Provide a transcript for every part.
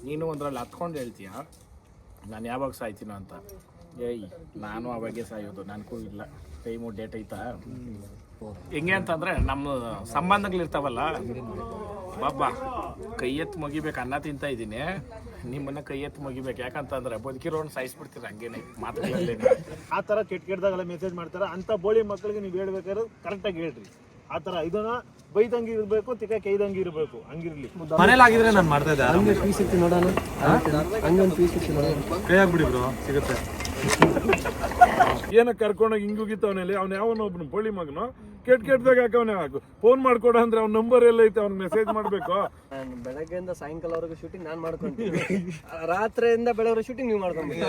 ನೀನು ಒಂದ್ರಲ್ಲಿ ಹತ್ಕೊಂಡು ಹೇಳ್ತೀಯ ನಾನು ಯಾವಾಗ ಸಾಯ್ತೀನೋ ಅಂತ. ಏಯ್ ನಾನು ಅವಾಗೆ ಸಾಯೋದು, ನನಗೂ ಇಲ್ಲ ಟೈಮು ಡೇಟ್ ಐತಾ. ಹೆಂಗೆ ಅಂತಂದರೆ ನಮ್ಮ ಸಂಬಂಧಗಳಿರ್ತಾವಲ್ಲ, ಬಾಬಾ ಕೈ ಎತ್ತು ಮುಗಿಬೇಕು, ಅನ್ನ ತಿಂತಾ ಇದ್ದೀನಿ, ನಿಮ್ಮನ್ನ ಕೈ ಎತ್ತು ಮುಗಿಬೇಕು. ಯಾಕಂತಂದ್ರೆ ಬದುಕಿರೋನ್ ಸಾಯಿಸ್ಬಿಡ್ತೀರ ಹಂಗೇನೆ ಮಾತುಗಳಲ್ಲೇನೆ. ಆ ಥರ ಕೆಟ್ಟದಾಗೆಲ್ಲ ಮೆಸೇಜ್ ಮಾಡ್ತಾರೆ. ಅಂಥ ಬೋಳಿ ಮಕ್ಕಳಿಗೆ ನೀವು ಹೇಳ್ಬೇಕಾದ್ರೆ ಕರೆಕ್ಟಾಗಿ ಹೇಳ್ರಿ. ಆ ಥರ ಇದನ್ನ ಬೈದಂಗೆ ಇರಬೇಕು, ತಿಕ್ಕ ಕೈದಂಗೆ ಇರಬೇಕು, ಹಂಗಿರ್ಲಿ. ಮನೇಲಿ ಆಗಿದ್ರೆ ನಾನು ಮಾಡ್ತಾ ಇದ್ದೆ. ಹಂಗೆ ಪೀಸ್ ಇತ್ತು ನೋಡೋಣ, ಹಂಗೆ ಒಂದು ಪೀಸ್ ಇತ್ತು ನೋಡೋಣ. ಕೈ ಆಗ್ಬಿಡಿ ಬ್ರೋ, ಸಿಗುತ್ತೆ. ಏನಕ್ಕೆ ಕರ್ಕೊಂಡೋಗಿ ಹಿಂಗುಗಿತವನಲ್ಲಿ ಅವ್ನು ಯಾವನೊಬ್ನು ಬೋಳಿ ಮಗನು ಕೆಟ್ಟದಾಗ ಹಾಕವನೇ ಹಾಕು. ಫೋನ್ ಮಾಡ್ಕೊಡ ಅಂದ್ರೆ ಅವ್ನ ನಂಬರ್ ಎಲ್ಲ ಐತೆ, ಅವ್ನಿಗೆ ಮೆಸೇಜ್ ಮಾಡಬೇಕು. ನಾನು ಬೆಳಗ್ಗೆಯಿಂದ ಸಾಯಂಕಾಲವರೆಗೂ ಶೂಟಿಂಗ್ ನಾನು ಮಾಡ್ಕೊಂತೀನಿ, ರಾತ್ರಿಯಿಂದ ಬೆಳಗ್ಗೆ ಶೂಟಿಂಗ್ ನೀವು ಮಾಡ್ಕೊಂಡ್ಬಿಡಿ.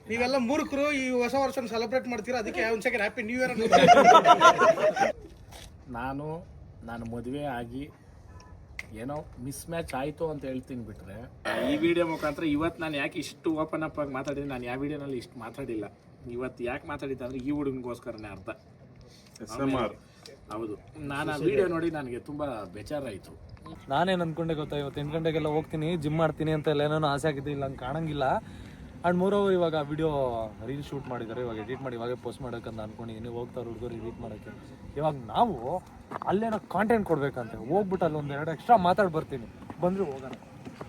ನೀವೆಲ್ಲ ಮೂರ್ಖರು ಈ ಹೊಸ ವರ್ಷ ಸೆಲೆಬ್ರೇಟ್ ಮಾಡ್ತೀರಾ, ಅದಕ್ಕೆ ಒಂದು ಸೆಕೆಂಡ್ ಹ್ಯಾಪಿ ನ್ಯೂ ಇಯರ್. ನಾನು ಮದುವೆ ಆಗಿ ಏನೋ ಮಿಸ್ ಮ್ಯಾಚ್ ಆಯಿತು ಅಂತ ಹೇಳ್ತೀನಿ ಬಿಟ್ರೆ, ಈ ವಿಡಿಯೋ ಮುಖಾಂತರ ಇವತ್ತು ನಾನು ಯಾಕೆ ಇಷ್ಟು ಓಪನ್ ಅಪ್ ಆಗಿ ಮಾತಾಡಿದ್ದೀನಿ, ನಾನು ಯಾವ ವಿಡಿಯೋನಲ್ಲಿ ಇಷ್ಟು ಮಾತಾಡಿಲ್ಲ. ಇವತ್ತು ಯಾಕೆ ಮಾತಾಡಿದ್ದೆ ಅಂದರೆ ಈ ಹುಡುಗನಿಗೋಸ್ಕರನೇ ಅರ್ಥ. ಹೌದು, ನಾನು ಆ ವಿಡಿಯೋ ನೋಡಿ ನನಗೆ ತುಂಬ ಬೇಜಾರಾಯಿತು. ನಾನೇನು ಅಂದ್ಕೊಂಡೆ ಗೊತ್ತಾ, ಇವತ್ತು 8 ಗಂಟೆಗೆಲ್ಲ ಹೋಗ್ತೀನಿ, ಜಿಮ್ ಮಾಡ್ತೀನಿ ಅಂತ ಎಲ್ಲ ಏನೋ ಆಸೆ ಆಗಿದ್ದು, ಇಲ್ಲ ಹಂಗೆ ಕಾಣಂಗಿಲ್ಲ. ಆ್ಯಂಡ್ ಮೋರೋವರ್ ಇವಾಗ ವಿಡಿಯೋ ರೀಲ್ ಶೂಟ್ ಮಾಡಿದ್ದಾರೆ, ಇವಾಗ ಎಡಿಟ್ ಮಾಡಿ ಇವಾಗೆ ಪೋಸ್ಟ್ ಮಾಡೋಕ್ಕಂತ ಅನ್ಕೊಂಡಿದ್ದೀನಿ. ಹೋಗ್ತಾರೆ ಹುಡುಗರು ಎಡಿಟ್ ಮಾಡೋಕ್ಕೆ. ಇವಾಗ ನಾವು ಅಲ್ಲೇನೋ ಕಾಂಟೆಂಟ್ ಕೊಡ್ಬೇಕಂತೆ ಹೋಗ್ಬಿಟ್ಟು ಅಲ್ಲಿ ಒಂದೆರಡು ಎಕ್ಸ್ಟ್ರಾ ಮಾತಾಡಿ ಬರ್ತೀನಿ, ಬಂದರೆ ಹೋಗೋಣ.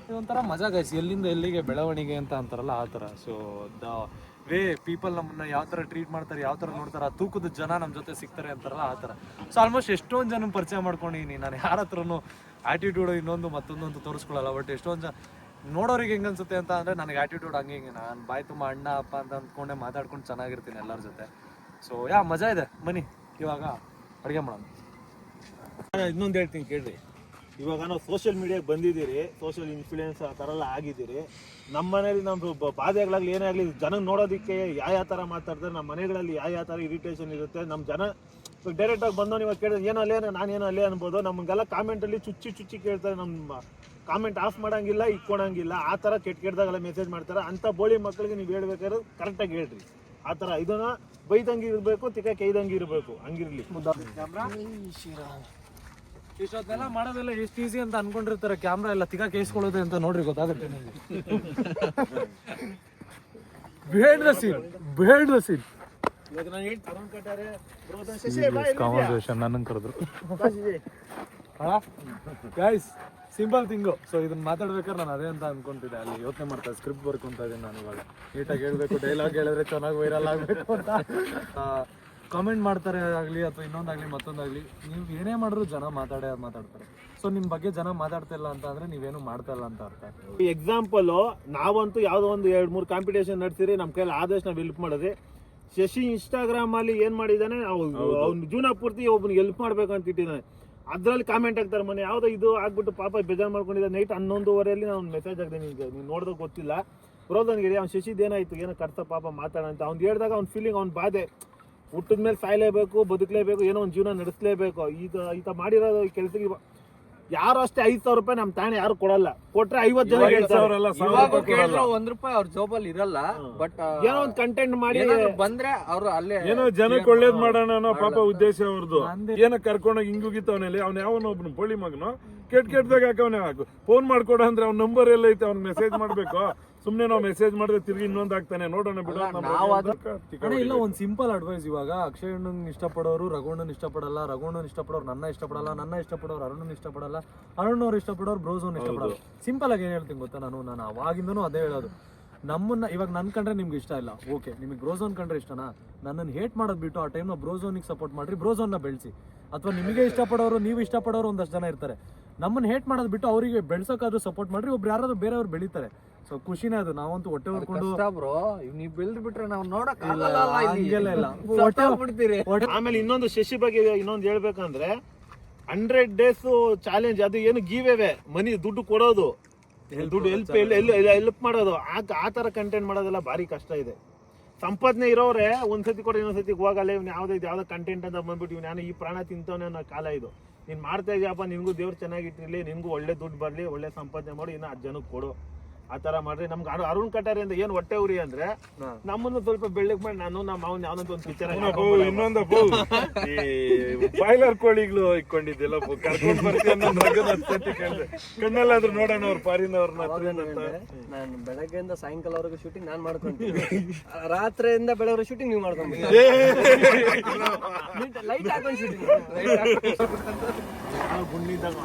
ಇದೊಂಥರ ಮಜಾ ಗೈಸ್, ಎಲ್ಲಿಂದ ಎಲ್ಲಿಗೆ ಬೆಳವಣಿಗೆ ಅಂತ ಅಂತಾರಲ್ಲ ಆ ಥರ. ಸೊ ದ ವೇ ಪೀಪಲ್ ನಮ್ಮನ್ನ ಯಾವ ಥರ ಟ್ರೀಟ್ ಮಾಡ್ತಾರೆ, ಯಾವ ಥರ ನೋಡ್ತಾರೆ, ಆ ತೂಕದ ಜನ ನಮ್ಮ ಜೊತೆ ಸಿಗ್ತಾರೆ ಅಂತಾರಲ್ಲ ಆ ಥರ. ಸೊ ಆಲ್ಮೋಸ್ಟ್ ಎಷ್ಟೊಂದು ಜನ ಪರಿಚಯ ಮಾಡ್ಕೊಂಡಿದ್ದೀನಿ ನಾನು. ಯಾರ ಹತ್ರನೂ ಆ್ಯಟಿಟ್ಯೂಡು ಇನ್ನೊಂದು ಮತ್ತೊಂದು ತೋರಿಸ್ಕೊಳ್ಳಲ್ಲ. ಬಟ್ ಎಷ್ಟೊಂದು ಜನ ನೋಡೋರಿಗೆ ಹೆಂಗೆ ಅನ್ಸುತ್ತೆ ಅಂತ ಅಂದರೆ, ನನಗೆ ಆ್ಯಟಿಟ್ಯೂಡ್ ಹಂಗೆ ಹಿಂಗೆ, ನಾನು ಬಾಯಿ ತುಂಬ ಅಣ್ಣ ಅಪ್ಪ ಅಂತ ಅಂದ್ಕೊಂಡೆ ಮಾತಾಡ್ಕೊಂಡು ಚೆನ್ನಾಗಿರ್ತೀನಿ ಎಲ್ಲರ ಜೊತೆ. ಸೊ ಮಜಾ ಇದೆ. ಬನ್ನಿ ಇವಾಗ ಅಡುಗೆ ಮಾಡೋಣ. ಇನ್ನೊಂದು ಹೇಳ್ತೀನಿ ಕೇಳ್ರಿ. ಇವಾಗ ನಾವು ಸೋಷಿಯಲ್ ಮೀಡಿಯಾಗೆ ಬಂದಿದ್ದೀರಿ, ಸೋಷಿಯಲ್ ಇನ್ಫ್ಲೂಯೆನ್ಸ್ ಆ ಥರ ಎಲ್ಲ ಆಗಿದ್ದೀರಿ. ನಮ್ಮ ಮನೇಲಿ ನಮ್ಮ ಬಾಧೆಗಳಾಗಲಿ ಏನೇ ಆಗಲಿ ಜನಕ್ಕೆ ನೋಡೋದಕ್ಕೆ ಯಾವ ಥರ ಮಾತಾಡ್ತಾರೆ, ನಮ್ಮ ಮನೆಗಳಲ್ಲಿ ಯಾವ ಥರ ಇರಿಟೇಷನ್ ಇರುತ್ತೆ. ನಮ್ಮ ಜನ ಡೈರೆಕ್ಟಾಗಿ ಬಂದವನು ಇವಾಗ ಕೇಳಿದ್ರೆ ಏನೋ ಅಲ್ಲೇ ನಾನೇನೋ ಅಲ್ಲೇ ಅನ್ಬೋದು. ನಮಗೆಲ್ಲ ಕಾಮೆಂಟಲ್ಲಿ ಚುಚ್ಚಿ ಕೇಳ್ತಾರೆ. ನಮ್ಮ ಕಾಮೆಂಟ್ ಆಫ್ ಮಾಡೋಂಗಿಲ್ಲ, ಇಟ್ಕೊಳಂಗಿಲ್ಲ. ಆ ಥರ ಕೆಟ್ಟದಾಗೆಲ್ಲ ಮೆಸೇಜ್ ಮಾಡ್ತಾರೆ. ಅಂಥ ಬೋಳಿ ಮಕ್ಕಳಿಗೆ ನೀವು ಹೇಳ್ಬೇಕಾದ್ರೆ ಕರೆಕ್ಟಾಗಿ ಹೇಳ್ರಿ. ಆ ಥರ ಇದನ್ನ ಬೈದಂಗೆ ಇರಬೇಕು, ತಿಕ್ಕ ಕೈದಂಗೆ ಇರಬೇಕು, ಹಂಗಿರ್ಲಿ. ಇಷ್ಟೊತ್ತೆಲ್ಲ ಮಾಡೋದೆಲ್ಲ ಎಷ್ಟು ಈಸಿ ಅಂತ ಅನ್ಕೊಂಡಿರ್ತಾರೆ. ಕ್ಯಾಮ್ರಾ ಎಲ್ಲ ತಿಕ್ಕ ಕೇಳಿಸ್ಕೊಳ್ಳೋದು ಅಂತ ನೋಡ್ರಿ, ಗೊತ್ತಾಗುತ್ತೆ ನಿಮಗೆ. ಬೇಡ ಸೀನ್ ಇವಾಗ ನಾನು ಕಾನ್ವರ್ಸೇಷನ್ ನನ್ನ ಕರೆದ್ರು ಗೈಸ್, ಸಿಂಪಲ್ ಥಿಂಗು. ಸೊ ಇದನ್ನ ಮಾತಾಡ್ಬೇಕಾದ್ರೆ ನಾನು ಅದೇ ಅಂತ ಅನ್ಕೊಂತಿದ್ದೆ. ಅಲ್ಲಿ ಯೋಚನೆ ಮಾಡ್ತಾ ಸ್ಕ್ರಿಪ್ಟ್ ಬರ್ಕೊಂತ ಇದ್ದೀನಿ ನಾನು. ಇವಾಗ ನೀಟಾಗಿ ಹೇಳ್ಬೇಕು, ಡೈಲಾಗ್ ಹೇಳಿದ್ರೆ ಚೆನ್ನಾಗಿ ವೈರಲ್ ಆಗಬೇಕು ಅಂತ. ಕಾಮೆಂಟ್ ಮಾಡ್ತಾರೆ ಆಗಲಿ ಅಥವಾ ಇನ್ನೊಂದಾಗಲಿ ಮತ್ತೊಂದಾಗಲಿ, ನೀವು ಏನೇ ಮಾಡಿದ್ರು ಜನ ಮಾತಾಡ್ತಾರೆ. ಸೊ ನಿಮ್ಮ ಬಗ್ಗೆ ಜನ ಮಾತಾಡ್ತಾ ಇಲ್ಲ ಅಂತ ಅಂದರೆ ನೀವೇನು ಮಾಡ್ತಾ ಇಲ್ಲ ಅಂತ ಅರ್ಥ. ಎಕ್ಸಾಂಪಲು ನಾವಂತೂ ಯಾವುದೋ ಒಂದು 2-3 ಕಾಂಪಿಟೇಷನ್ ನಡೆಸಿರಿ, ನಮ್ಮ ಕೈಯಲ್ಲಿ ಆದಷ್ಟು ನಾವು ಹೆಲ್ಪ್ ಮಾಡಿದ್ರಿ. ಶಶಿ ಇನ್ಸ್ಟಾಗ್ರಾಮ್ ಅಲ್ಲಿ ಏನ್ ಮಾಡಿದಾನೆ, ಅವ್ನ ಜೀವನ ಪೂರ್ತಿ ಒಬ್ಬನಿಗೆ ಹೆಲ್ಪ್ ಮಾಡ್ಬೇಕು ಅಂತ ಇಟ್ಟಿದ್ದಾನೆ. ಅದ್ರಲ್ಲಿ ಕಾಮೆಂಟ್ ಆಗ್ತಾರೆ, ಮನೆ ಯಾವ್ದೋ ಇದು ಆಗ್ಬಿಟ್ಟು ಪಾಪ ಬೇಜಾರು ಮಾಡ್ಕೊಂಡಿದ್ದ. ನೈಟ್ 11:30 ನಾನು ಮೆಸೇಜ್ ಆಗ್ತೀನಿ, ನೀನು ನೋಡ್ದಾಗ ಗೊತ್ತಿಲ್ಲ ಬ್ರೋ ನನಗೆ, ಅವ್ನು ಶಶಿದ್ ಏನಾಯ್ತು, ಏನೋ ಕರ್ತ ಪಾಪ ಮಾತಾಡ ಅಂತ ಅವ್ನು ಹೇಳಿದಾಗ ಅವ್ನ ಫೀಲಿಂಗ್, ಅವ್ನ ಬಾಧೆ, ಹುಟ್ಟಿದ ಮೇಲೆ ಸಾಯ್ಲೇಬೇಕು, ಬದುಕಲೇಬೇಕು, ಏನೋ ಒಂದು ಜೀವನ ನಡೆಸಲೇಬೇಕು. ಈತ ಮಾಡಿರೋದು ಕೆಲಸಕ್ಕೆ ಯಾರು ಅಷ್ಟೇ 5,000 ರೂಪಾಯಿ ನಮ್ಮ ತಾಣೆ ಯಾರು ಕೊಡಲ್ಲ. ಕೊಟ್ರೆ 50 ಜನ ₹1 ಅವ್ರ ಜೋಬಲ್ಲಿ ಇರಲ್ಲ. ಬಟ್ ಏನೋ ಒಂದು ಕಂಟೆಂಟ್ ಮಾಡಿ ಬಂದ್ರೆ ಅವ್ರು ಅಲ್ಲೇ ಏನೋ ಜನಕ್ಕೆ ಒಳ್ಳೇದ್ ಮಾಡೋಣ ಅನ್ನೋ ಪಾಪ ಉದ್ದೇಶ ಅವ್ರದ್ದು. ಏನಕ್ಕೆ ಕರ್ಕೊಂಡೋಗಿ ಹಿಂಗುಗಿತವನಲ್ಲಿ ಅವ್ನು ಯಾವನೊಬ್ನು ಬೋಳಿ ಮಗನು ಕೆಟ್ಟದಾಗ ಹಾಕವನೇ ಹಾಕು. ಫೋನ್ ಮಾಡ್ಕೊಡ ಅಂದ್ರೆ ಅವ್ನ ನಂಬರ್ ಎಲ್ಲ ಐತೆ, ಅವ್ನಿಗೆ ಮೆಸೇಜ್ ಮಾಡ್ಬೇಕು. ಸುಮ್ನೆ ನಾವು ಮೆಸೇಜ್ ಮಾಡಿದ್ರೆ ತಿರ್ಗಿ ಇನ್ನೊಂದು ಆಗ್ತಾನೆ, ನೋಡೋಣ ಬಿಡೋ. ಇಲ್ಲ, ಒಂದು ಸಿಂಪಲ್ ಅಡ್ವೈಸ್. ಇವಾಗ ಅಕ್ಷಯ್ ಅಣ್ಣನ್ ಇಷ್ಟಪಡೋರು ರಘುಣ್ಣನ್ ಇಷ್ಟಪಡಲ್ಲ, ರಘುಣ್ಣನ್ ಇಷ್ಟಪಡೋರು ನನ್ನ ಇಷ್ಟಪಡಲ್ಲ, ನನ್ನ ಇಷ್ಟಪಡೋರು ಅರುಣನ್ ಇಷ್ಟಪಡಲ್ಲ, ಅರುಣವ್ರು ಇಷ್ಟಪಡೋರು ಬ್ರೋಝೋನ್ ಇಷ್ಟಪಡಲ್ಲ. ಸಿಂಪಲ್ ಆಗಿ ಏನ್ ಹೇಳ್ತೀನಿ ಗೊತ್ತಾ, ನಾನು ಅವಾಗಿಂದನೂ ಅದೇ ಹೇಳೋದು. ನಮ್ಮನ್ನ ಇವಾಗ ನನ್ ಕಂಡ್ರೆ ನಿಮ್ಗೆ ಇಷ್ಟ ಇಲ್ಲ, ಓಕೆ. ನಿಮಗೆ ಬ್ರೋಝೋನ್ ಕಂಡ್ರೆ ಇಷ್ಟನಾ, ನನ್ನನ್ನು ಹೇಟ್ ಮಾಡೋದು ಬಿಟ್ಟು ಆ ಟೈಮ್ನ ಬ್ರೋಝೋನಿಗೆ ಸಪೋರ್ಟ್ ಮಾಡ್ರಿ, ಬ್ರೋಝೋನ್ನ ಬೆಳೆಸಿ. ಅಥವಾ ನಿಮಗೆ ಇಷ್ಟಪಡೋರು, ನೀವು ಇಷ್ಟಪಡೋರು ಒಂದಷ್ಟು ಜನ ಇರ್ತಾರೆ. ನಮ್ಮನ್ನ ಹೇಟ್ ಮಾಡೋದು ಬಿಟ್ಟು ಅವರಿಗೆ ಬೆಳ್ಸೋಕಾದ್ರೂ ಸಪೋರ್ಟ್ ಮಾಡ್ರಿ. ಒಬ್ರು ಯಾರಾದ್ರೂ ಬೇರೆಯವ್ರು ಬೆಳೀತಾರೆ. ಸೊ ಖುಷಿನೇ ಅದು. ನಾವಂತೂ ಹೊಟ್ಟೆ ಹೊರ್ಕೊಂಡು ಬ್ರೋ, ನೀವು ಬೆಳೆದು ಬಿಟ್ರೆ ನಾವು ನೋಡಕ್ ಆಮೇಲೆ ಇನ್ನೊಂದು ಶಶಿ ಬಗ್ಗೆ ಇನ್ನೊಂದು ಹೇಳ್ಬೇಕಂದ್ರೆ, 100 days ಚಾಲೆಂಜ್, ಅದು ಏನು ಗಿವೇವೆ ಮನಿ, ದುಡ್ಡು ಕೊಡೋದು, ದುಡ್ಡು ಹೆಲ್ಪ್ ಮಾಡೋದು, ಆ ತರ ಕಂಟೆಂಟ್ ಮಾಡೋದೆಲ್ಲ ಭಾರಿ ಕಷ್ಟ ಇದೆ. ಸಂಪಾದನೆ ಇರೋರೆ ಒಂದ್ಸತಿ ಕೊಡ ಇನ್ನೊಂದ್ಸತಿ ಹೋಗಲ್ಲ. ಇವ್ನು ಯಾವ್ದೋ ಕಂಟೆಂಟ್ ಅಂತ ಬಂದ್ಬಿಟ್ಟು ಇವ್ನು ನಾನು ಈ ಪ್ರಾಣ ತಿಂತವನೇ ಅನ್ನೋ ಕಾಲ ಇದು. ನೀನ್ ಮಾಡ್ತಾ ಇದೀಯಪ್ಪ, ನಿನ್ಗೂ ದೇವ್ರು ಚೆನ್ನಾಗಿಟ್ಟಿರ್ಲಿ, ನಿನ್ಗೂ ಒಳ್ಳೆ ದುಡ್ಡು ಬರ್ಲಿ, ಒಳ್ಳೆ ಸಂಪಾದನೆ ಮಾಡಿ ಇನ್ನು 10 ಜನಕ್ಕೆ ಕೊಡು. ಆ ತರ ಮಾಡ್ರಿ. ನಮ್ಗೆ ಅರುಣ್ ಕಟಾರಿ ಅಂತ ಏನ್ ಹೊಟ್ಟೆ ಉರಿ ಅಂದ್ರೆ ನಮ್ಮನ್ನು ಸ್ವಲ್ಪ ಬೆಳ್ಳಕ್ ಮಾಡಿ ನಾನು ನಮ್ಮ ಅವನ್ ಯಾವ್ದಂತ ಒಂದು ಪಿಕ್ಚರ್ ಇನ್ನೊಂದಪ್ಪ ಈ ಬಾಯ್ಲರ್ ಕೋಳಿಗಳು ಇಟ್ಕೊಂಡಿದ್ದೆಲ್ಲ ಕರ್ಕೊಂಡ್ ಬರ್ತೀವಿ ಅನ್ನೋ ಕಣ್ಣಲ್ಲಾದ್ರೂ ನೋಡೋಣ ಅವ್ರ ಪಾರಿನವ್ರನ್ನ. ನಾನು ಬೆಳಗ್ಗೆಯಿಂದ ಸಾಯಂಕಾಲವರೆಗೂ ಶೂಟಿಂಗ್ ನಾನು ಮಾಡ್ಕೊಂತೀನಿ, ರಾತ್ರಿಯಿಂದ ಬೆಳಗ್ಗೆ ಶೂಟಿಂಗ್ ನೀವು ಮಾಡ್ಕೊಂಡ್ಬಿಡಿ. ಲೈಟ್ ಹಾಕೊಂಡು ಶೂಟಿಂಗ್ ಗುಂಡಿದ್ದಾಗ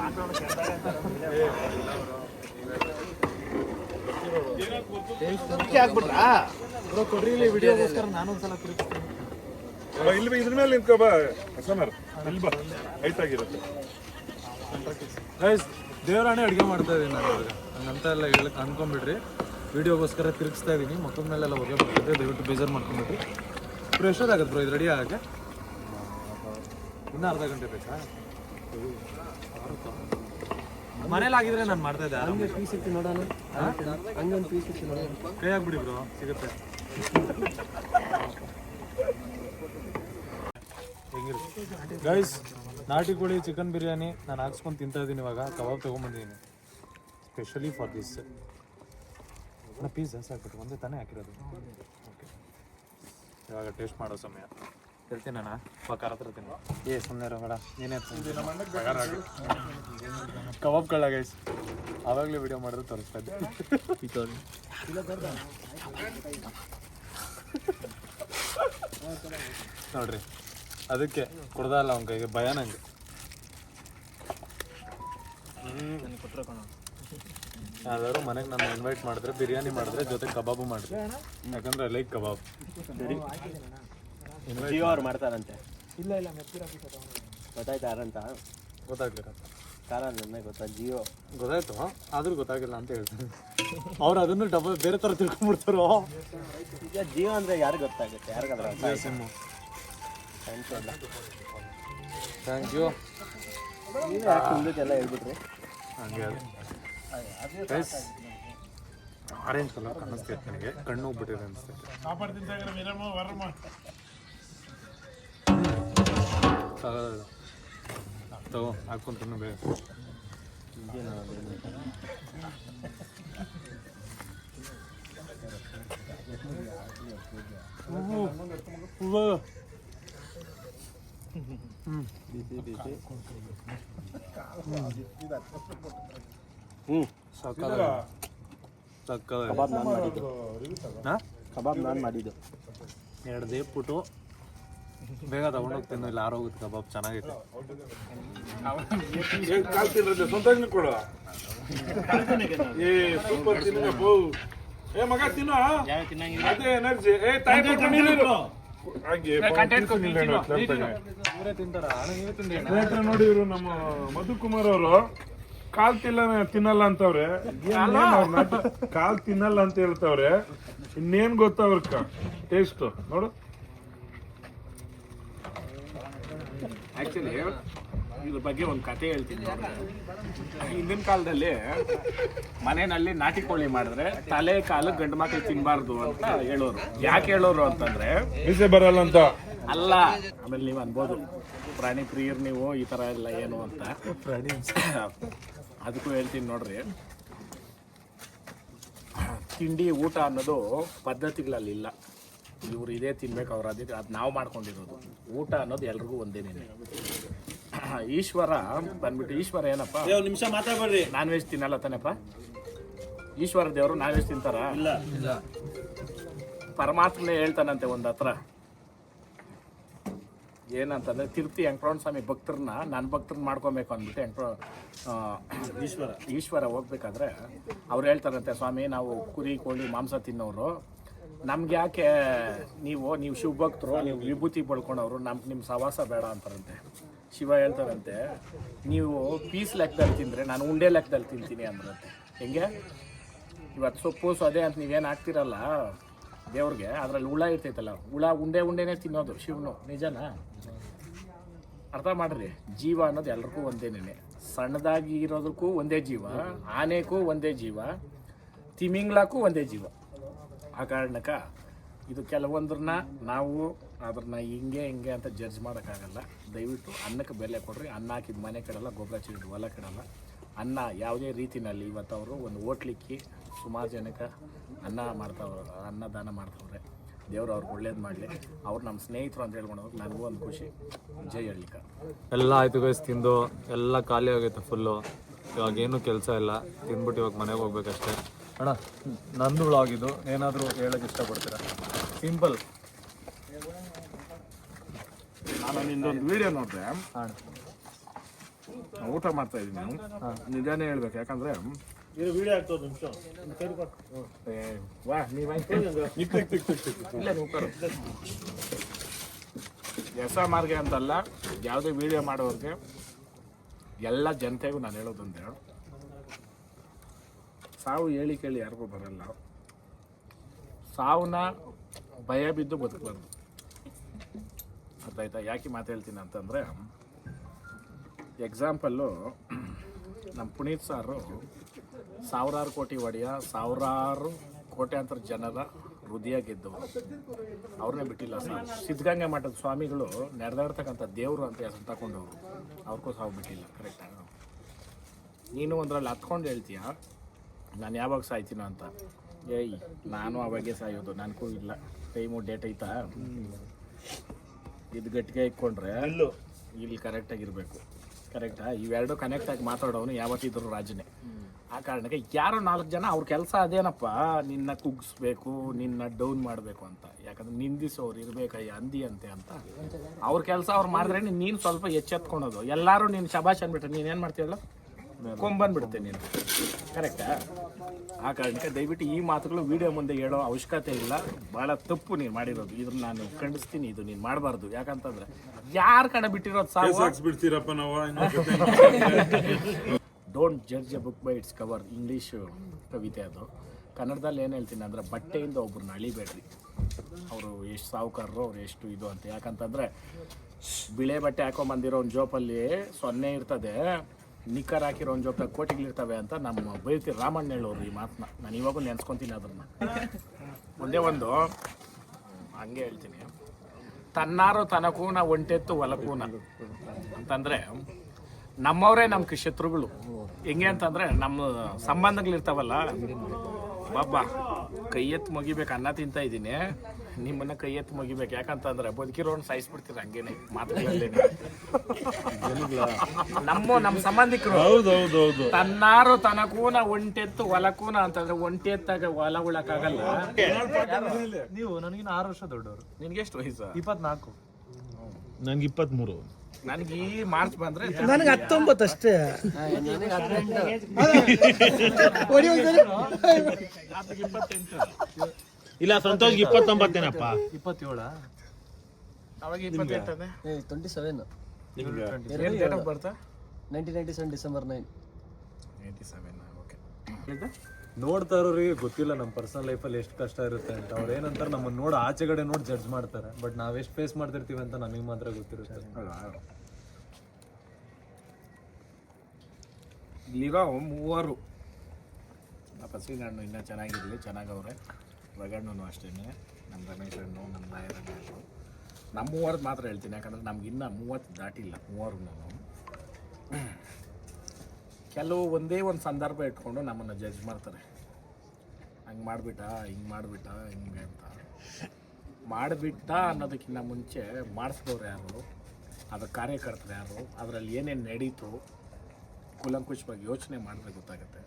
ಆಗ್ಬಿಟ್ರಾ ಕೊಡ್ರಿ ಇಲ್ಲಿ ವಿಡಿಯೋಗೋಸ್ಕರ ನಾನೊಂದ್ಸಲ ತಿರುಗಿಸ್ತೀನಿ. ಇಲ್ಲಿ ಇದ್ರ ಮೇಲೆ ನಿಂತ್ಕೋ ಬಾ ಸಮರ್, ಇಲ್ಲಿ ಬಾ, ಹೈಟ್ ಆಗಿರುತ್ತೆ. ಗೈಸ್ ದೇವರಾಣೆ ಅಡುಗೆ ಮಾಡ್ತಾ ಇದ್ದೀನಿ ನಾನು ಇವಾಗ, ಹಂಗಂತ ಎಲ್ಲ ಹೇಳಕ್ ಅನ್ಕೊಂಬಿಡ್ರಿ. ವಿಡಿಯೋಗೋಸ್ಕರ ತಿರುಗಿಸ್ತಾ ಇದ್ದೀನಿ, ಮಕ್ಕಳ ಮೇಲೆಲ್ಲ ಹೊಗೆ ಬರ್ತಿದ್ದೆ, ದಯವಿಟ್ಟು ಬೇಜಾರು ಮಾಡ್ಕೊಂಬಿಡ್ರಿ. ಪ್ರೆಷರ್ ಆಗತ್ತೆ ಬ್ರೋ ಇದು ರೆಡಿ ಆಗಕ್ಕೆ ಇನ್ನೂ ಅರ್ಧ ಗಂಟೆ ಬೇಕಾ? ಮನೇಲಿ ಆಗಿದ್ರೆ ನಾನು ಮಾಡ್ತಾ ಇದ್ದೆ. ಹಂಗೆ ಪೀಸ್ ಇಟ್ಟು ನೋಡೋಣ, ಹಂಗೊಂದು ಪೀಸ್ ಇಟ್ಟು ನೋಡೋಣ. ಕೈ ಹಾಕ್ಬಿಡಿ ಬ್ರೋ, ಸಿಗುತ್ತೆ. ಹೆಂಗಿರುತ್ತೆ ಗೈಸ್, ನಾಟಿ ಕೋಳಿ ಚಿಕನ್ ಬಿರಿಯಾನಿ ನಾನು ಹಾಕ್ಸ್ಕೊಂಡು ತಿಂತಾ ಇದ್ದೀನಿ. ಇವಾಗ ಕಬಾಬ್ ತೊಗೊಂಬಂದಿದ್ದೀನಿ ಸ್ಪೆಷಲಿ ಫಾರ್ ದಿಸ್. ಪೀಸ್ ಸಾಕ್ಬಿಟ್ಟು ಒಂದೇ ತಾನೇ ಹಾಕಿರೋದು. ಓಕೆ, ಇವಾಗ ಟೇಸ್ಟ್ ಮಾಡೋ ಸಮಯ. ಹೇಳ್ತೀನಿ ನಾನು ಖಾರ ಹತ್ರ ತಿನ್ನು. ಸುಮ್ಮನೆ ಬೇಡ, ನೀನೇ ಕಬಾಬ್ ಕಳ್ಳ ಗೈಸ್. ಆವಾಗಲೇ ವಿಡಿಯೋ ಮಾಡಿದ್ರೆ ತೋರಿಸ್ತಾ ಇದ್ದೆ. ನೋಡ್ರಿ, ಅದಕ್ಕೆ ಕೊಡ್ದಲ್ಲ ಅವನ ಕೈಗೆ ಭಯ ನಂಗೆ. ಯಾವ್ದಾದ್ರು ಮನೆಗೆ ನಾನು ಇನ್ವೈಟ್ ಮಾಡಿದ್ರೆ, ಬಿರಿಯಾನಿ ಮಾಡಿದ್ರೆ ಜೊತೆ ಕಬಾಬು ಮಾಡಿದ್ರೆ, ಯಾಕಂದ್ರೆ ಲೈಕ್ ಕಬಾಬ್. ಜಿಯೋ ಅವ್ರು ಮಾಡ್ತಾರಂತೆ. ಇಲ್ಲ ಗೊತ್ತಾಯ್ತು ಯಾರಂತ? ಗೊತ್ತಾಗ್ಲಿಲ್ಲ. ಕಾರ ನನ್ನ ಗೊತ್ತಾ? ಜಿಯೋ ಗೊತ್ತಾಯ್ತು, ಆದ್ರೂ ಗೊತ್ತಾಗಿಲ್ಲ ಅಂತ ಹೇಳ್ತಾರೆ ಅವ್ರು. ಅದನ್ನು ಡಬಲ್ ಬೇರೆ ಥರ ತಿಳ್ಕೊಂಡ್ಬಿಡ್ತಾರೋ. ಈಗ ಜಿಯೋ ಅಂದರೆ ಯಾರು ಗೊತ್ತಾಗುತ್ತೆ? ಯಾರಿಗಾದ್ರೆ ಸಿಮ್ಮು. Thank you. ನೀವು ಯಾಕೆ ಮುಂದಕ್ಕೆಲ್ಲ ಹೇಳ್ಬಿಟ್ರಿ? ಹಂಗೆ ಗೈಸ್, ಆರೆಂಜ್ ಕಲರ್ ಕಾಣಿಸ್ತೈತೆ ನನಗೆ, ಕಣ್ಣು ಹೋಗ್ಬಿಟ್ಟಿದೆ ಅನಿಸ್ತೈತೆ. ತಗೋ ಹಾಕ್ಕೊಂತ ಬೇಗ. ಕಬಾಬ್ ನಾನು ಮಾಡಿದ್ದು. ಕಬಾಬ್ ನಾನು ಮಾಡಿದ್ದು. ಎರಡು ದೇಪ್ಬಿಟ್ಟು ಬೇಗ ತಗೊಂಡೋಗ್ತೀನಿ, ಇಲ್ಲ ಆರೋಗುತ್ತೆ ಕಬಾಬ್. ಚೆನ್ನಾಗೈತೆ. ಸ್ವಂತ ಕೊಡ. ಸೂಪರ್ ತಿನ್ನಪ್ಪ. ಏ ಮಗ ತಿನ್ನೋ, ಅದೇ ಎನರ್ಜಿ. ಏ ತಾಯಿ ನೋಡಿ, ಇವರು ನಮ್ಮ ಮಧುಕುಮಾರ್ ಅವರು ಕಾಲ್ ತಿನ್ನಲ್ಲ ಅಂತವ್ರೆ. ಕಾಲ್ ತಿನ್ನಲ್ಲ ಅಂತ ಹೇಳ್ತಾವ್ರೆ. ಇನ್ನೇನ್ ಗೊತ್ತ ಅವ್ರಕ್ಕ ಟೇಸ್ಟ್ ನೋಡು. ಆಕ್ಚುಲಿ ಇದ್ರ ಬಗ್ಗೆ ಒಂದು ಕತೆ ಹೇಳ್ತೀನಿ. ಹಿಂದಿನ ಕಾಲದಲ್ಲಿ ಮನೆಯಲ್ಲಿ ನಾಟಿ ಕೋಳಿ ಮಾಡಿದ್ರೆ ತಲೆ ಕಾಲು ಗಂಡು ಮಕ್ಳು ತಿನ್ಬಾರ್ದು ಅಂತ ಹೇಳೋರು. ಯಾಕೆ ಹೇಳೋರು ಅಂತಂದ್ರೆ ಬಿಸಿ ಬರಲ್ಲ ಅಂತ ಅಲ್ಲ. ಆಮೇಲೆ ನೀವು ಅನ್ಬೋದು ಪ್ರಾಣಿ ಪ್ರಿಯರ್ ನೀವು ಈ ತರ ಎಲ್ಲ ಏನು ಅಂತ. ಅದಕ್ಕೂ ಹೇಳ್ತೀನಿ ನೋಡ್ರಿ, ತಿಂಡಿ ಊಟ ಅನ್ನೋದು ಪದ್ಧತಿಗಳಲ್ಲಿ ಇಲ್ಲ. ಇವ್ರು ಇದೇ ತಿನ್ಬೇಕು, ಅವ್ರು ಅದೇ, ಅದು ನಾವು ಮಾಡ್ಕೊಂಡಿರೋದು. ಊಟ ಅನ್ನೋದು ಎಲ್ರಿಗೂ ಒಂದೇನೇನೆ. ಈಶ್ವರ ಬಂದ್ಬಿಟ್ಟು, ಈಶ್ವರ ಏನಪ್ಪ ನಿಮಿಷ ಮಾತಾಡ್ಬೇಡ್ರಿ. ನಾನ್ ವೆಜ್ ತಿನ್ನಲ್ಲ ತಾನೇಪ್ಪ? ಈಶ್ವರ ದೇವರು ನಾನ್ ವೆಜ್ ತಿಂತಾರ? ಇಲ್ಲ. ಪರಮಾತ್ಮನೇ ಹೇಳ್ತಾನಂತೆ ಒಂದ್ ಹತ್ರ, ಏನಂತಂದ್ರೆ ತಿರುಪತಿ ವೆಂಕಟರಮಣ ಸ್ವಾಮಿ ಭಕ್ತರನ್ನ ನನ್ನ ಭಕ್ತರನ್ನ ಮಾಡ್ಕೊಬೇಕು ಅಂದ್ಬಿಟ್ಟು ಈಶ್ವರ ಹೋಗ್ಬೇಕಾದ್ರೆ ಅವ್ರು ಹೇಳ್ತಾರಂತೆ, ಸ್ವಾಮಿ ನಾವು ಕುರಿ ಕೋಳಿ ಮಾಂಸ ತಿನ್ನೋರು, ನಮ್ಗೆ ಯಾಕೆ ನೀವು ಶಿವಭಕ್ತರು, ನೀವು ವಿಭೂತಿ ಬಳ್ಕೊಂಡವ್ರು, ನಿಮ್ಮ ಸವಾಸ ಬೇಡ ಅಂತಾರಂತೆ. ಶಿವ ಹೇಳ್ತಾರಂತೆ, ನೀವು ಪೀಸ್ ಲೆಕ್ಕದಲ್ಲಿ ತಿಂದರೆ ನಾನು ಉಂಡೆ ಲೆಕ್ಕದಲ್ಲಿ ತಿಂತೀನಿ ಅಂದ್ರಂತೆ. ಹೆಂಗೆ ಇವತ್ತು ಸೊಪ್ಪು ಸೊದೆ ಅಂತ ನೀವೇನು ಹಾಕ್ತಿರಲ್ಲ ದೇವ್ರಿಗೆ, ಅದರಲ್ಲಿ ಹುಳ ಇರ್ತೈತಲ್ಲ, ಹುಳ ಉಂಡೆನೇ ತಿನ್ನೋದು ಶಿವನು. ನಿಜನಾ? ಅರ್ಥ ಮಾಡ್ರಿ, ಜೀವ ಅನ್ನೋದು ಎಲ್ರಿಗೂ ಒಂದೇನೇ. ಸಣ್ಣದಾಗಿ ಇರೋದಕ್ಕೂ ಒಂದೇ ಜೀವ, ಆನೆಗೂ ಒಂದೇ ಜೀವ, ತಿಮಿಂಗ್ಲಕ್ಕೂ ಒಂದೇ ಜೀವ. ಆ ಕಾರಣಕ್ಕೆ ಇದು ಕೆಲವೊಂದನ್ನ ನಾವು ಅದನ್ನ ಹಿಂಗೆ ಅಂತ ಜಡ್ಜ್ ಮಾಡೋಕ್ಕಾಗಲ್ಲ. ದಯವಿಟ್ಟು ಅನ್ನಕ್ಕೆ ಬೆಲೆ ಕೊಡ್ರಿ. ಅನ್ನ ಹಾಕಿದ ಮನೆ ಕೆಡಲ್ಲ, ಗೊಬ್ಬರ ಚೆಲ್ಲಿದ್ದು ಹೊಲ ಕೆಡಲ್ಲ. ಅನ್ನ ಯಾವುದೇ ರೀತಿನಲ್ಲಿ ಇವತ್ತು ಅವರು ಒಂದು ಹೋಟ್ಲಿಕ್ಕಿ ಸುಮಾರು ಜನಕ್ಕೆ ಅನ್ನದಾನ ಮಾಡ್ತವ್ರೆ. ದೇವ್ರು ಅವ್ರಿಗೆ ಒಳ್ಳೇದು ಮಾಡಲಿ. ಅವ್ರು ನಮ್ಮ ಸ್ನೇಹಿತರು ಅಂತ ಹೇಳ್ಕೊಂಡು ನನಗೂ ಒಂದು ಖುಷಿ. ಜೈ ಹಳ್ಳಿಕ. ಎಲ್ಲ ಆಯ್ತು ಗೈಸ್, ತಿಂದು ಎಲ್ಲ ಖಾಲಿ ಆಗೈತೆ ಫುಲ್ಲು. ಇವಾಗ ಏನು ಕೆಲಸ ಇಲ್ಲ, ತಿಂದ್ಬಿಟ್ಟು ಇವಾಗ ಮನೆಗೆ ಹೋಗ್ಬೇಕಷ್ಟೇ. ಅಣ್ಣ ನಂದು ವ್ಲಾಗ್ ಇದು, ಏನಾದರೂ ಹೇಳೋಕ್ಕೆ ಇಷ್ಟಪಡ್ತೀರಾ? ಸಿಂಪಲ್. ನಾನು ನಿಂದೊಂದು ವಿಡಿಯೋ ನೋಡಿದೆ, ಅಣ್ಣ ಊಟ ಮಾಡ್ತಾ ಇದ್ದೀನಿ. ನಿಜಾನೇ ಹೇಳ್ಬೇಕು, ಯಾಕಂದ್ರೆ ವಿಡಿಯೋ ಆಗ್ತದೆ ನಿಮಿಷ ವಾ ನೀವು ಎಸ ಮಾರ್ಗೆ ಅಂತಲ್ಲ, ಯಾವುದೇ ವಿಡಿಯೋ ಮಾಡೋರಿಗೆ ಎಲ್ಲ ಜನತೆಗೂ ನಾನು ಹೇಳೋದಂದ್ರೆ, ಸಾವು ಹೇಳಿ ಕೇಳಿ ಯಾರಿಗೂ ಬರಲ್ಲ. ಸಾವನ್ನ ಭಯ ಬಿದ್ದು ಬದುಕಬಾರ್ದು. ಅರ್ಥ ಆಯ್ತಾ? ಯಾಕೆ ಮಾತು ಹೇಳ್ತೀನಿ ಅಂತಂದರೆ, ಎಕ್ಸಾಂಪಲ್ಲು ನಮ್ಮ ಪುನೀತ್ ಸಾರು ಸಾವಿರಾರು ಕೋಟಿ ಒಡೆಯ, ಸಾವಿರಾರು ಕೋಟ್ಯಾಂತರ ಜನರ ಹೃದಯ ಗೆದ್ದವರು. ಅವ್ರನ್ನೇ ಬಿಟ್ಟಿಲ್ಲ ಸಾವು. ಸಿದ್ಧಗಂಗಾ ಮಠದ ಸ್ವಾಮಿಗಳು ನಡೆದಾಡ್ತಕ್ಕಂಥ ದೇವರು ಅಂತ ಹೆಸರು ತಗೊಂಡವರು, ಅವ್ರಿಗೂ ಸಾವು ಬಿಟ್ಟಿಲ್ಲ. ಕರೆಕ್ಟಾಗ ನೀನು ಒಂದ್ರಲ್ಲಿ ಹತ್ಕೊಂಡು ಹೇಳ್ತೀಯ ನಾನು ಯಾವಾಗ ಸಾಯ್ತೀನೋ ಅಂತ. ಏಯ್, ನಾನು ಅವಾಗೆ ಸಾಯೋದು, ನನಗೂ ಇಲ್ಲ ಟೈಮು ಡೇಟ್ ಐತಾ. ಇದು ಗಟ್ಟಿಗೆ ಇಟ್ಕೊಂಡ್ರೆ ಇಲ್ಲಿ ಕರೆಕ್ಟಾಗಿರಬೇಕು. ಕರೆಕ್ಟಾ? ಇವೆರಡು ಕನೆಕ್ಟ್ ಆಗಿ ಮಾತಾಡೋನು ಯಾವತ್ತಿದ್ರು ರಾಜನೇ. ಆ ಕಾರಣಕ್ಕೆ ಯಾರೋ 4 ಜನ ಅವ್ರ ಕೆಲಸ ಅದೇನಪ್ಪ, ನಿನ್ನ ಕುಗ್ಗಿಸ್ಬೇಕು, ನಿನ್ನ ಡೌನ್ ಮಾಡಬೇಕು ಅಂತ. ಯಾಕಂದ್ರೆ ನಿಂದಿಸೋರು ಇರ್ಬೇಕಯ್ಯ ಅಂದಿ ಅಂತೆ ಅಂತ ಅವ್ರ ಕೆಲಸ ಅವ್ರು ಮಾಡಿದ್ರೆ ನೀನು ಸ್ವಲ್ಪ ಎಚ್ಚೆತ್ಕೊಳೋದು. ಎಲ್ಲರೂ ನೀನು ಶಬಾಷ್ ಅಂದ್ಬಿಟ್ರೆ ನೀನೇನು ಮಾಡ್ತೀಯಲ್ಲ, ಕೊಂಬಂದ್ಬಿಡುತ್ತೆ ನೀನು. ಕರೆಕ್ಟಾ? ಆ ಕಾರಣಕ್ಕೆ ದಯವಿಟ್ಟು ಈ ಮಾತುಗಳು ವಿಡಿಯೋ ಮುಂದೆ ಹೇಳೋ ಅವಶ್ಯಕತೆ ಇಲ್ಲ. ಭಾಳ ತಪ್ಪು ನೀನು ಮಾಡಿರೋದು. ಇದ್ರ ನಾನು ಖಂಡಿಸ್ತೀನಿ, ಇದು ನೀನು ಮಾಡಬಾರ್ದು. ಯಾಕಂತಂದ್ರೆ ಯಾರ ಕಡೆ ಬಿಟ್ಟಿರೋದು ಸಾವು. ಬಿಡ್ತೀರಪ್ಪ ನಾವು. Don't judge A book by it's cover. English ಕವಿತೆ ಅದು. ಕನ್ನಡದಲ್ಲಿ ಏನು ಹೇಳ್ತೀನಿ ಅಂದರೆ, ಬಟ್ಟೆಯಿಂದ ಒಬ್ರನ್ನ ಅಳಿಬೇಡ್ರಿ. ಅವರು ಎಷ್ಟು ಸಾಹುಕಾರರು, ಅವ್ರು ಎಷ್ಟು ಇದು ಅಂತ. ಯಾಕಂತಂದರೆ ಬಿಳೆ ಬಟ್ಟೆ ಹಾಕೊಂಬಂದಿರೋ ಒಂದು ಜೋಪಲ್ಲಿ 0 ಇರ್ತದೆ, ನಿಕ್ಕರ್ ಹಾಕಿರೋ ಒಂದು ಜೋಪಾಗ ಕೋಟಿಗಳಿರ್ತವೆ ಅಂತ ನಮ್ಮ ಬೈತಿ ರಾಮಣ್ಣ ಹೇಳೋರು ಈ ಮಾತನ್ನ. ನಾನು ಇವಾಗೂ ನೆನೆಸ್ಕೊತೀನಿ ಅದನ್ನು. ಒಂದೇ ಒಂದು ಹಂಗೆ ಹೇಳ್ತೀನಿ, ತನ್ನಾರು ತನಕೂನ ಒಂಟೆತ್ತು ಹೊಲಕೂನ ಅಂತಂದರೆ ನಮ್ಮವರೇ ನಮ್ಗೆ ಶತ್ರುಗಳು. ಹೆಂಗೆ ಅಂತಂದರೆ, ನಮ್ಮ ಸಂಬಂಧಗಳಿರ್ತಾವಲ್ಲ, ಬಾಬಾ ಕೈ ಎತ್ತು ಮುಗಿಬೇಕು, ಅನ್ನ ತಿಂತಾ ಇದ್ದೀನಿ, ನಿಮ್ಮನ್ನ ಕೈ ಎತ್ತು ಮುಗಿಬೇಕು. ಯಾಕಂತಂದ್ರೆ ಬದುಕಿರೋನ್ ಸಾಯಿಸ್ಬಿಡ್ತೀರ ಹಂಗೇನೆ ಮಾತುಗಳಲ್ಲೇ. ನಮ್ಮ ಸಂಬಂಧಿಕರು ತನ್ನಾರು ತನಕೂನ ಒಂಟೆತ್ತು ಹೊಲಕೂನ ಅಂತಂದ್ರೆ, ಒಂಟೆ ಎತ್ತಾಗ ಹೊಲ ಉಳಕ್ಕಾಗಲ್ಲ. ನೀವು ನನಗಿನ್ನ 6 ವರ್ಷ ದೊಡ್ಡವರು. ನಿನ್ಗೆ ಎಷ್ಟು ವಯಸ್ಸು? 24. ನನ್ಗೆ 23. ನನಗೆ ಈ ಮಾರ್ಚ್ ಬಂದ್ರೆ ನನಗೆ 19 ಅಷ್ಟೇ. ನನಗೆ 18. ಇಲ್ಲ, ಸಂತೋಷ್ 29 27. ಅವಾಗ 28 ಅದೇ. 27. ಏನ್ ಡೇಟ್ ಆಫ್ ಬರ್ತಾ? 1997 ಡಿಸೆಂಬರ್ 9. 87. ಓಕೆ. ನೋಡ್ತಾ ಇರೋರಿಗೆ ಗೊತ್ತಿಲ್ಲ ನಮ್ಮ ಪರ್ಸನಲ್ ಲೈಫಲ್ಲಿ ಎಷ್ಟು ಕಷ್ಟ ಇರುತ್ತೆ ಅಂತ. ಅವ್ರು ಏನಂತಾರೆ, ನಮ್ಮನ್ನು ನೋಡಿ ಆಚೆಗಡೆ ನೋಡಿ ಜಡ್ಜ್ ಮಾಡ್ತಾರೆ. ಬಟ್ ನಾವೆಷ್ಟು ಫೇಸ್ ಮಾಡ್ತಿರ್ತೀವಿ ಅಂತ ನಮಗೆ ಮಾತ್ರ ಗೊತ್ತಿರುತ್ತೆ. ಇಲ್ಲಿರೋ 3 ಬಸವಣ್ಣ ಇನ್ನೂ ಚೆನ್ನಾಗಿರಲಿ, ಚೆನ್ನಾಗವ್ರೆ. ರಗಣ್ಣನು ಅಷ್ಟೇ, ನಮ್ಮ ರಮೇಶ್ ಹಣ್ಣು, ನಮ್ಮ ನಾಯರಣ್ಣ. ನಮ್ಮ 3 ಮಾತ್ರ ಹೇಳ್ತೀನಿ, ಯಾಕಂದ್ರೆ ನಮ್ಗಿನ್ನ 30 ದಾಟಿಲ್ಲ 3 ನಾನು. ಕೆಲವು ಒಂದೇ ಒಂದು ಸಂದರ್ಭ ಇಟ್ಕೊಂಡು ನಮ್ಮನ್ನು ಜಡ್ಜ್ ಮಾಡ್ತಾರೆ. ಹಂಗೆ ಮಾಡಿಬಿಟ್ಟ, ಹಿಂಗೆ ಮಾಡಿಬಿಟ್ಟ, ಹಿಂಗೆ ಅಂತ. ಮಾಡಿಬಿಟ್ಟ ಅನ್ನೋದಕ್ಕಿಂತ ಮುಂಚೆ ಮಾಡಿಸ್ದವ್ರು ಯಾರು, ಅದರ ಕಾರ್ಯಕರ್ತರು ಯಾರು, ಅದರಲ್ಲಿ ಏನೇನು ನಡೀತು ಕೂಲಂಕುಷವಾಗಿ ಯೋಚನೆ ಮಾಡಿದ್ರೆ ಗೊತ್ತಾಗುತ್ತೆ.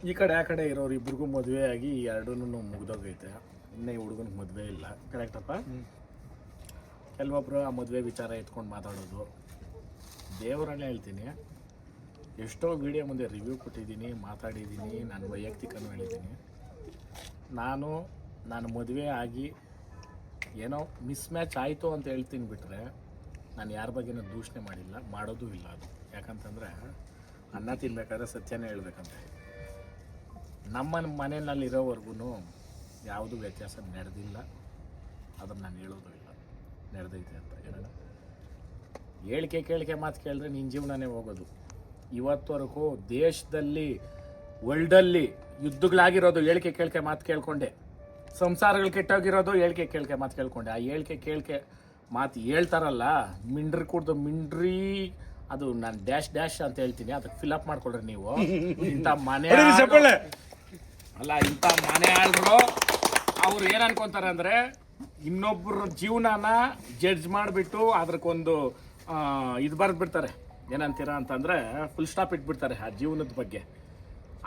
ಈ ಕಡೆ ಆ ಕಡೆ ಇರೋರು ಇಬ್ರಿಗೂ ಮದುವೆ ಆಗಿ 2 ಮುಗ್ದೋಗೈತೆ. ಇನ್ನೂ ಈ ಹುಡುಗನಿಗೆ ಮದುವೆ ಇಲ್ಲ. ಕರೆಕ್ಟಪ್ಪ? ಕೆಲವೊಬ್ಬರು ಆ ಮದುವೆ ವಿಚಾರ ಎತ್ಕೊಂಡು ಮಾತಾಡೋದು. ದೇವರಲ್ಲೇ ಹೇಳ್ತೀನಿ, ಎಷ್ಟೋ ವಿಡಿಯೋ ಮುಂದೆ ರಿವ್ಯೂ ಕೊಟ್ಟಿದ್ದೀನಿ, ಮಾತಾಡಿದ್ದೀನಿ, ನಾನು ವೈಯಕ್ತಿಕನೂ ಹೇಳಿದ್ದೀನಿ. ನಾನು ಮದುವೆ ಆಗಿ ಏನೋ ಮಿಸ್ ಮ್ಯಾಚ್ ಆಯಿತು ಅಂತ ಹೇಳ್ತೀನಿ ಬಿಟ್ಟರೆ, ನಾನು ಯಾರ ಬಗ್ಗೆನೂ ದೂಷಣೆ ಮಾಡಿಲ್ಲ, ಮಾಡೋದೂ ಇಲ್ಲ ಅದು. ಯಾಕಂತಂದರೆ ಅನ್ನ ತಿನ್ಬೇಕಾದ್ರೆ ಸತ್ಯನೇ ಹೇಳ್ಬೇಕಂತೆ. ನಮ್ಮ ಮನೆಯಲ್ಲಿರೋವರೆಗೂ ಯಾವುದೂ ವ್ಯತ್ಯಾಸ ನಡೆದಿಲ್ಲ. ಅದನ್ನು ನಾನು ಹೇಳೋದು ಇಲ್ಲ, ನಡೆದೈತೆ ಅಂತ. ಏನಾರ ಹೇಳಿಕೆ ಮಾತು ಕೇಳಿದ್ರೆ ನಿನ್ನ ಜೀವನನೇ ಹೋಗೋದು. ಇವತ್ತವರೆಗೂ ದೇಶದಲ್ಲಿ, ವರ್ಲ್ಡಲ್ಲಿ ಯುದ್ಧಗಳಾಗಿರೋದು ಹೇಳಿಕೆ ಮಾತು ಕೇಳ್ಕೊಂಡೆ. ಸಂಸಾರಗಳು ಕೆಟ್ಟೋಗಿರೋದು ಹೇಳಿಕೆ ಮಾತು ಕೇಳ್ಕೊಂಡೆ. ಆ ಹೇಳಿಕೆ ಮಾತು ಹೇಳ್ತಾರಲ್ಲ, ಮಿಂಡ್ರಿ ಅದು ನಾನು ಡ್ಯಾಶ್ ಅಂತ ಹೇಳ್ತೀನಿ, ಅದಕ್ಕೆ ಫಿಲಪ್ ಮಾಡ್ಕೊಳ್ರಿ ನೀವು. ಇಂಥ ಮನೆ ಅಲ್ಲ, ಇಂಥ ಮನೆ ಆಳ್ರು ಅವ್ರು ಏನು ಅನ್ಕೊಂತಾರೆ ಅಂದರೆ ಇನ್ನೊಬ್ಬರ ಜೀವನಾನ ಜಡ್ಜ್ ಮಾಡಿಬಿಟ್ಟು ಅದಕ್ಕೊಂದು ಇದು ಬರೆದ್ಬಿಡ್ತಾರೆ. ಏನಂತೀರ ಅಂತಂದರೆ ಫುಲ್ ಸ್ಟಾಪ್ ಇಟ್ಬಿಡ್ತಾರೆ ಆ ಜೀವನದ ಬಗ್ಗೆ.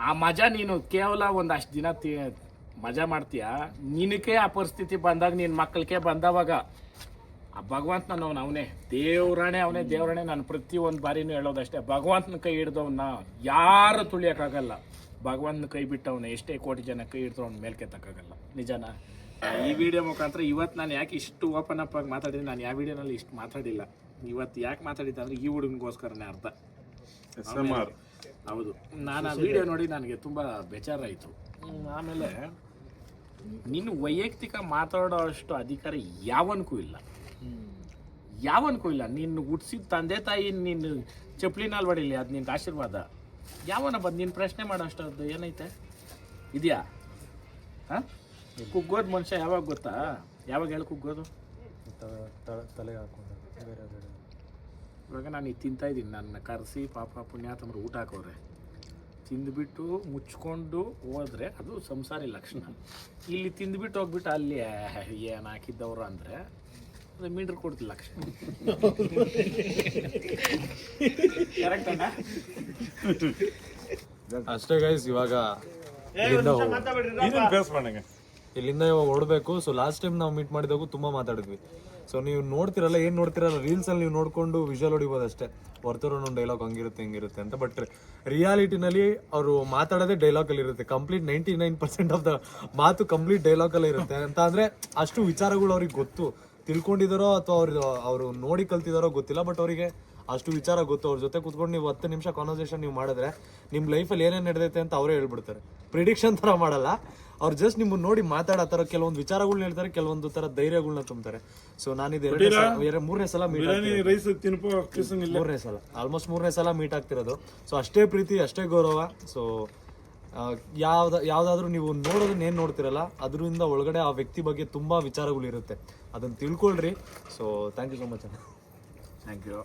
ಆ ಮಜಾ ನೀನು ಕೇವಲ ಒಂದಷ್ಟು ದಿನ ಮಜಾ ಮಾಡ್ತೀಯ. ನಿನಗೆ ಆ ಪರಿಸ್ಥಿತಿ ಬಂದಾಗ ನಿನ್ನ ಮಕ್ಕಳಿಗೆ ಬಂದವಾಗ ಆ ಭಗವಂತನ ಅವನೇ ದೇವ್ರಾಣೆ, ನಾನು ಪ್ರತಿಯೊಂದು ಬಾರಿನೂ ಹೇಳೋದಷ್ಟೇ, ಭಗವಂತನ ಕೈ ಹಿಡ್ದವನ್ನ ಯಾರು ತುಳಿಯೋಕ್ಕಾಗಲ್ಲ. ಭಗವಂತನ ಕೈ ಬಿಟ್ಟವನ್ನ ಎಷ್ಟೇ ಕೋಟಿ ಜನ ಕೈ ಹಿಡಿದ್ರು ಅವ್ನ ಮೇಲೆ ಕೆತ್ತಕ್ಕಾಗಲ್ಲ. ನಿಜನಾ? ಈ ವಿಡಿಯೋ ಮುಖಾಂತರ ಇವತ್ತು ನಾನು ಯಾಕೆ ಇಷ್ಟು ಓಪನ್ ಅಪ್ ಆಗಿ ಮಾತಾಡಿದ್ದೀನಿ, ನಾನು ಯಾವ ವಿಡಿಯೋನಲ್ಲಿ ಇಷ್ಟು ಮಾತಾಡಿಲ್ಲ. ಇವತ್ತು ಯಾಕೆ ಮಾತಾಡಿದ್ದೆ ಅಂದರೆ ಈ ಹುಡುಗನಿಗೋಸ್ಕರನೇ ಅರ್ಥ. ಹೌದು, ನಾನು ಆ ವಿಡಿಯೋ ನೋಡಿ ನನಗೆ ತುಂಬ ಬೇಜಾರಾಯಿತು. ಆಮೇಲೆ ನೀನು ವೈಯಕ್ತಿಕ ಮಾತಾಡೋ ಅಷ್ಟು ಅಧಿಕಾರ ಯಾವನಿಗೂ ಇಲ್ಲ. ನೀನು ಹುಟ್ಟಿಸಿದ ತಂದೆ ತಾಯಿ ನೀನು ಚಪ್ಪಲಿನಲ್ಲಿ ಹೊಡಿಲಿ, ಅದು ನಿನ್ನ ಆಶೀರ್ವಾದ. ಯಾವನ ಬಂದು ನೀನು ಪ್ರಶ್ನೆ ಮಾಡೋ ಅಷ್ಟದ್ದು ಏನೈತೆ ಇದೆಯಾ? ಹಾಂ, ಕುಗ್ಗೋದು ಮನುಷ್ಯ ಯಾವಾಗ ಗೊತ್ತಾ? ಯಾವಾಗ ಹೇಳಿ ಕುಗ್ಗೋದು? ತಲೆಗೆ ಹಾಕೊಂಡು ಬೇರೆ ಬೇರೆ. ಇವಾಗ ನಾನು ಇದು ತಿಂತಾಯಿದ್ದೀನಿ, ನನ್ನ ಕರೆಸಿ ಪಾಪ ಪುಣ್ಯಾತಮರು ಊಟ ಹಾಕೋರೆ, ತಿಂದುಬಿಟ್ಟು ಮುಚ್ಕೊಂಡು ಹೋದರೆ ಅದು ಸಂಸಾರಿ ಲಕ್ಷಣ. ಇಲ್ಲಿ ತಿಂದುಬಿಟ್ಟು ಹೋಗ್ಬಿಟ್ಟು ಅಲ್ಲಿ ಏನು ಹಾಕಿದ್ದವರು ಅಂದರೆ ಅದು ಮೀಟ್ರ್ ಕೊಡ್ತಿಲ್ಲ ಲಕ್ಷಣ. ಕರೆಕ್ಟಣ್ಣ? ಅಷ್ಟೇ ಗೈಸ್, ಇವಾಗ ಇಲ್ಲಿಂದ ಇವಾಗ ಓಡಬೇಕು. ಸೊ ಲಾಸ್ಟ್ ಟೈಮ್ ನಾವು ಮೀಟ್ ಮಾಡಿದಾಗೂ ತುಂಬ ಮಾತಾಡಿದ್ವಿ. ಸೊ ನೀವು ನೋಡ್ತಿರಲ್ಲ, ಏನು ನೋಡ್ತಿರಲ್ಲ, ರೀಲ್ಸಲ್ಲಿ ನೀವು ನೋಡಿಕೊಂಡು ವಿಷುವಲ್ ಹೊಡಿಬೋದು ಅಷ್ಟೇ. ಹೊರತರು ಒಂದು ಡೈಲಾಗ್ ಹಂಗಿರುತ್ತೆ ಹಿಂಗಿರುತ್ತೆ ಅಂತ. ಬಟ್ ರಿಯಾಲಿಟಿನಲ್ಲಿ ಅವರು ಮಾತಾಡೋದೇ ಡೈಲಾಗಲ್ಲಿ ಇರುತ್ತೆ. ಕಂಪ್ಲೀಟ್ 99% ಆಫ್ ದ ಮಾತು ಕಂಪ್ಲೀಟ್ ಡೈಲಾಗಲ್ಲೇ ಇರುತ್ತೆ. ಅಂತ ಅಂದರೆ ಅಷ್ಟು ವಿಚಾರಗಳು ಅವ್ರಿಗೆ ಗೊತ್ತು, ತಿಳ್ಕೊಂಡಿದ್ದಾರೋ ಅಥವಾ ಅವರು ನೋಡಿ ಕಲ್ತಿದಾರೋ ಗೊತ್ತಿಲ್ಲ. ಬಟ್ ಅವರಿಗೆ ಅಷ್ಟು ವಿಚಾರ ಗೊತ್ತು. ಅವ್ರ ಜೊತೆ ಕೂತ್ಕೊಂಡು ನೀವು 10 ನಿಮಿಷ ಕಾನ್ವರ್ಸೇಷನ್ ನೀವು ಮಾಡಿದ್ರೆ ನಿಮ್ಮ ಲೈಫಲ್ಲಿ ಏನೇನು ನಡೆದೈತೆ ಅಂತ ಅವರೇ ಹೇಳ್ಬಿಡ್ತಾರೆ. ಪ್ರಿಡಿಕ್ಷನ್ ಥರ ಮಾಡಲ್ಲ ಅವ್ರು, ಜಸ್ಟ್ ನಿಮ್ಮನ್ನು ನೋಡಿ ಮಾತಾಡೋ ಥರ ಕೆಲವೊಂದು ವಿಚಾರಗಳನ್ನ ಹೇಳ್ತಾರೆ, ಕೆಲವೊಂದು ಥರ ಧೈರ್ಯಗಳನ್ನ ತುಂಬ್ತಾರೆ. ಸೊ ನಾನಿದು ಮೂರನೇ ಸಲ ಆಲ್ಮೋಸ್ಟ್ ಮೂರನೇ ಸಲ ಮೀಟ್ ಆಗ್ತಿರೋದು. ಸೊ ಅಷ್ಟೇ ಪ್ರೀತಿ, ಅಷ್ಟೇ ಗೌರವ. ಸೊ ಯಾವುದಾದ್ರೂ ನೀವು ನೋಡೋದನ್ನ ಏನು ನೋಡ್ತಿರಲ್ಲ, ಅದರಿಂದ ಒಳಗಡೆ ಆ ವ್ಯಕ್ತಿ ಬಗ್ಗೆ ತುಂಬ ವಿಚಾರಗಳಿರುತ್ತೆ. ಅದನ್ನು ತಿಳ್ಕೊಳ್ರಿ. So thank you so much. Thank you.